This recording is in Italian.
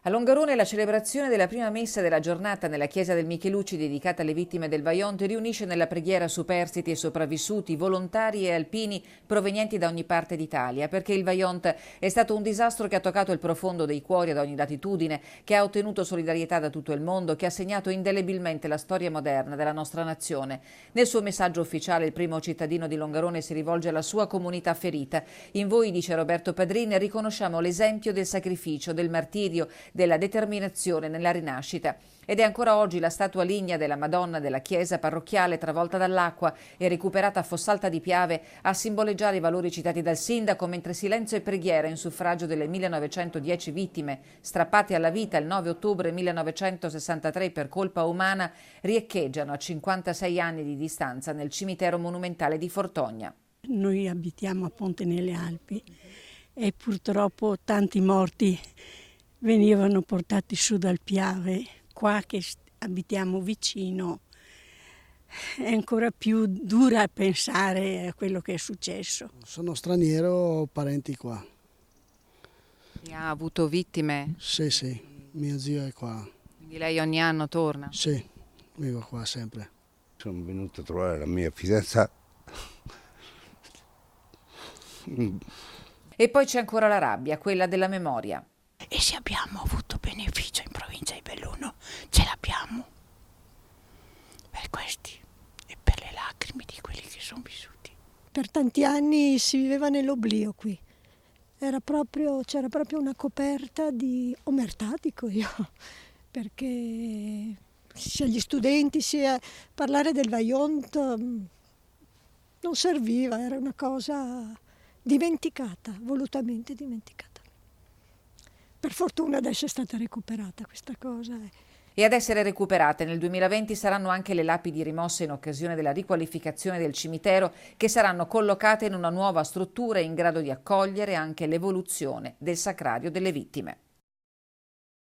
A Longarone la celebrazione della prima messa della giornata nella chiesa del Michelucci dedicata alle vittime del Vajont riunisce nella preghiera superstiti e sopravvissuti, volontari e alpini provenienti da ogni parte d'Italia, perché il Vajont è stato un disastro che ha toccato il profondo dei cuori ad ogni latitudine, che ha ottenuto solidarietà da tutto il mondo, che ha segnato indelebilmente la storia moderna della nostra nazione. Nel suo messaggio ufficiale il primo cittadino di Longarone si rivolge alla sua comunità ferita. In voi, dice Roberto Padrin, riconosciamo l'esempio del sacrificio, del martirio, della determinazione nella rinascita. Ed è ancora oggi la statua lignea della Madonna della chiesa parrocchiale travolta dall'acqua e recuperata a Fossalta di Piave a simboleggiare i valori citati dal sindaco, mentre silenzio e preghiera in suffragio delle 1910 vittime strappate alla vita il 9 ottobre 1963 per colpa umana riecheggiano a 56 anni di distanza nel cimitero monumentale di Fortogna. Noi abitiamo a Ponte nelle Alpi e purtroppo tanti morti venivano portati su dal Piave. Qua che abitiamo vicino è ancora più dura pensare a quello che è successo. Sono straniero, ho parenti qua. E ha avuto vittime? Sì, mio zio è qua. Quindi lei ogni anno torna? Sì, vivo qua sempre. Sono venuto a trovare la mia fidanzata. E poi c'è ancora la rabbia, quella della memoria. E se abbiamo avuto beneficio in provincia di Belluno, ce l'abbiamo per questi e per le lacrime di quelli che sono vissuti. Per tanti anni si viveva nell'oblio qui, c'era proprio una coperta di omertà, dico io, perché sia gli studenti sia parlare del Vajont non serviva, era una cosa dimenticata, volutamente dimenticata. Per fortuna adesso è stata recuperata questa cosa. E ad essere recuperate nel 2020 saranno anche le lapidi rimosse in occasione della riqualificazione del cimitero, che saranno collocate in una nuova struttura in grado di accogliere anche l'evoluzione del sacrario delle vittime.